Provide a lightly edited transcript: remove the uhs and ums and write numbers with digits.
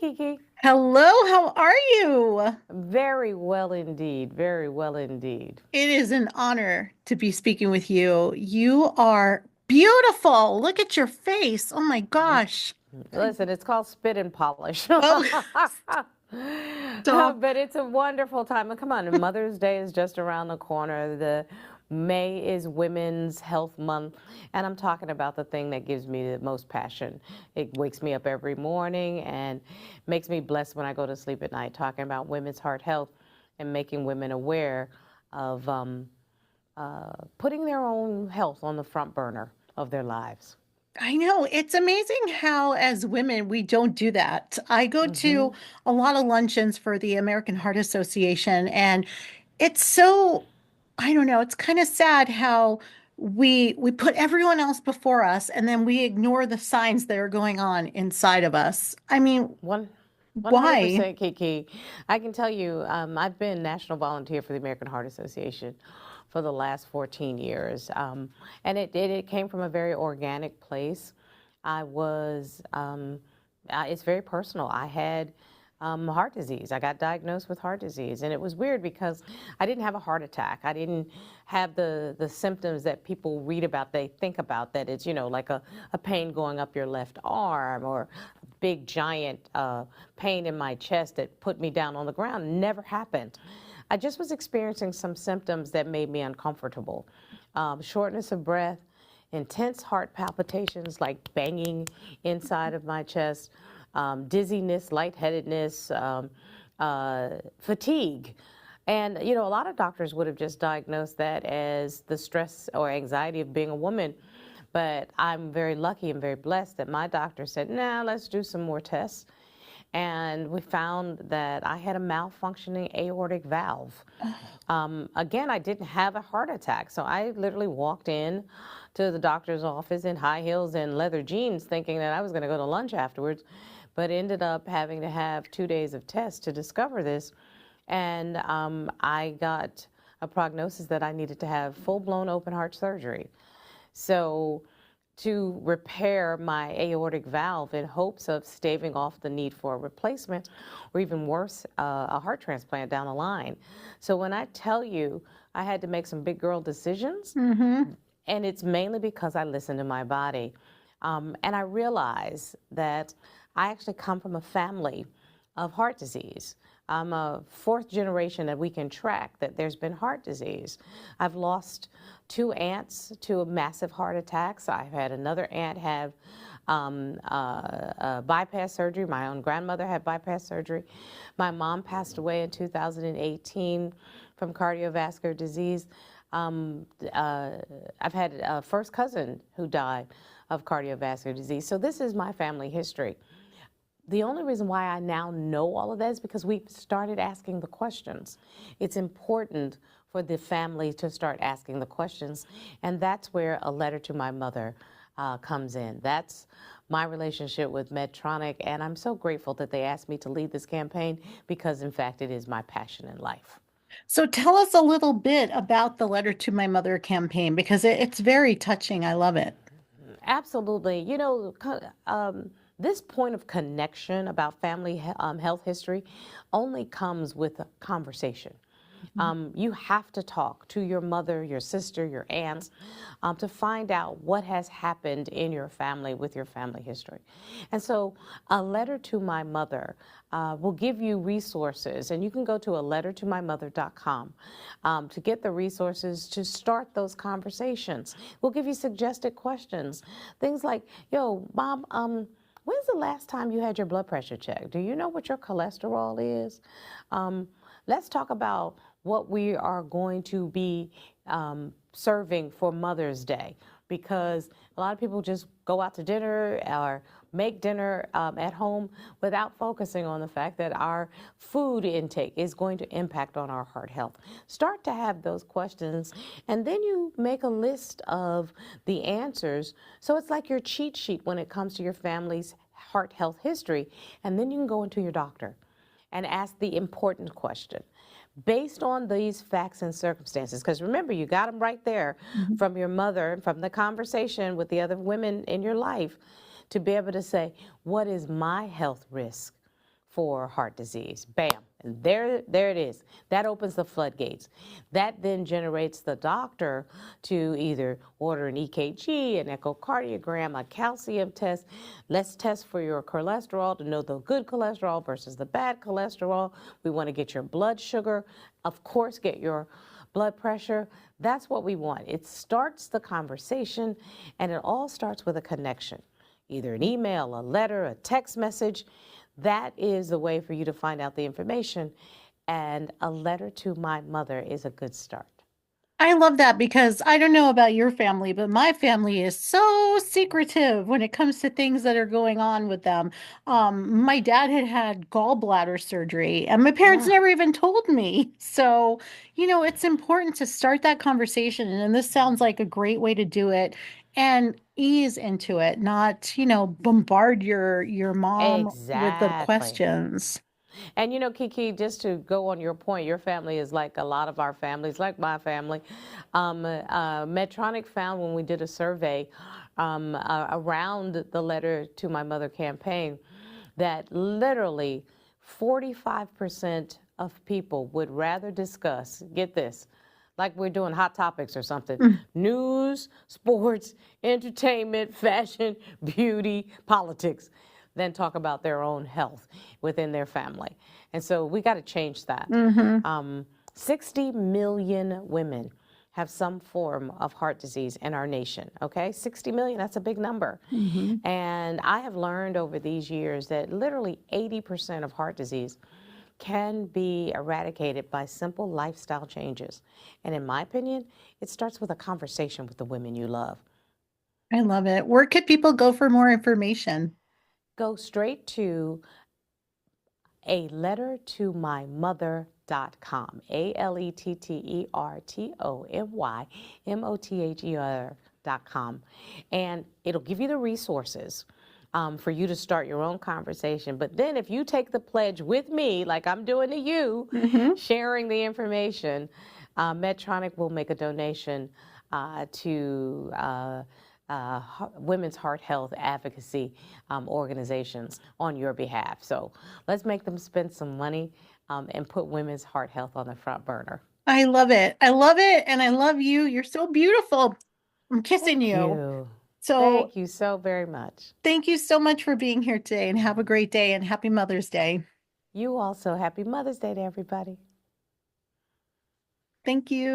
Kiki. Hello, how are you? Very well indeed. Very well indeed. It is an honor to be speaking with you. You are beautiful. Look at your face. Oh my gosh. Listen, it's called spit and polish. Oh, stop. But it's a wonderful time. And come on, Mother's Day is just around the corner. The May is Women's Health Month, and I'm talking about the thing that gives me the most passion. It wakes me up every morning and makes me blessed when I go to sleep at night, talking about women's heart health and making women aware of putting their own health on the front burner of their lives. I know. It's amazing how, as women, we don't do that. I go to Hmm. a lot of luncheons for the American Heart Association, and it's so, I don't know, it's kind of sad how we put everyone else before us and then we ignore the signs that are going on inside of us. I mean, One, why? 100% Kiki. I can tell you, I've been national volunteer for the American Heart Association for the last 14 years. And it came from a very organic place. I was, it's very personal. I had heart disease. I got diagnosed with heart disease. And it was weird because I didn't have a heart attack. I didn't have the symptoms that people read about, they think about, that it's, like a pain going up your left arm or a big giant pain in my chest that put me down on the ground. Never happened. I just was experiencing some symptoms that made me uncomfortable. Shortness of breath, intense heart palpitations like banging inside of my chest, dizziness, lightheadedness, fatigue. And, a lot of doctors would have just diagnosed that as the stress or anxiety of being a woman. But I'm very lucky and very blessed that my doctor said, nah, let's do some more tests. And we found that I had a malfunctioning aortic valve. Again, I didn't have a heart attack. So I literally walked in to the doctor's office in high heels and leather jeans thinking that I was going to go to lunch afterwards, but ended up having to have 2 days of tests to discover this. And I got a prognosis that I needed to have full-blown open heart surgery. So to repair my aortic valve in hopes of staving off the need for a replacement, or even worse, a heart transplant down the line. So when I tell you I had to make some big girl decisions, Hmm. and it's mainly because I listen to my body. And I realize that I actually come from a family of heart disease. I'm a fourth generation that we can track that there's been heart disease. I've lost two aunts to massive heart attacks. I've had another aunt have bypass surgery. My own grandmother had bypass surgery. My mom passed away in 2018 from cardiovascular disease. I've had a first cousin who died of cardiovascular disease. So this is my family history. The only reason why I now know all of that is because we've started asking the questions. It's important for the family to start asking the questions, and that's where a letter to my mother comes in. That's my relationship with Medtronic, and I'm so grateful that they asked me to lead this campaign because, in fact, it is my passion in life. So tell us a little bit about the Letter to My Mother campaign because it's very touching. I love it. Absolutely. This point of connection about family health history only comes with a conversation. You have to talk to your mother, your sister, your aunts to find out what has happened in your family with your family history. And so a letter to my mother will give you resources, and you can go to alettertomymother.com to get the resources to start those conversations. We'll give you suggested questions, things like, yo, Mom, when's the last time you had your blood pressure checked? Do you know what your cholesterol is? Let's talk about what we are going to be serving for Mother's Day, because a lot of people just go out to dinner or make dinner at home without focusing on the fact that our food intake is going to impact on our heart health. Start to have those questions, and then you make a list of the answers. So it's like your cheat sheet when it comes to your family's heart health history, and then you can go into your doctor and ask the important question based on these facts and circumstances. Because remember, you got them right there Mhm. from your mother, from the conversation with the other women in your life, to be able to say, what is my health risk for heart disease. Bam. And there it is. That opens the floodgates. That then generates the doctor to either order an EKG, an echocardiogram, a calcium test. Let's test for your cholesterol to know the good cholesterol versus the bad cholesterol. We want to get your blood sugar. Of course, get your blood pressure. That's what we want. It starts the conversation, and it all starts with a connection. Either an email, a letter, a text message. That is the way for you to find out the information. And a letter to my mother is a good start. I love that because I don't know about your family, but my family is so secretive when it comes to things that are going on with them. My dad had had gallbladder surgery, and my parents Yeah, never even told me. So, it's important to start that conversation, and this sounds like a great way to do it and ease into it, not, bombard your mom with the exactly. questions. And Kiki, just to go on your point, your family is like a lot of our families, like my family. Medtronic found when we did a survey around the Letter to My Mother campaign that literally 45% of people would rather discuss, get this, like we're doing hot topics or something, news, sports, entertainment, fashion, beauty, politics, than talk about their own health within their family. And so we got to change that. Mm-hmm. 60 million women have some form of heart disease in our nation, okay? 60 million, that's a big number. Mm-hmm. And I have learned over these years that literally 80% of heart disease can be eradicated by simple lifestyle changes. And in my opinion, it starts with a conversation with the women you love. I love it. Where could people go for more information? Go straight to a letter to my mother.com, ALETTERTOMYMOTHER.com. And it'll give you the resources for you to start your own conversation. But then if you take the pledge with me, like I'm doing to you, Mm-hmm. sharing the information, Medtronic will make a donation to women's heart health advocacy organizations on your behalf. So let's make them spend some money and put women's heart health on the front burner. I love it. I love it. And I love you. You're so beautiful. I'm kissing Thank you. you. So Thank you so very much. thank you so much for being here today and have a great day and happy Mother's Day. You also, happy Mother's Day to everybody. Thank you.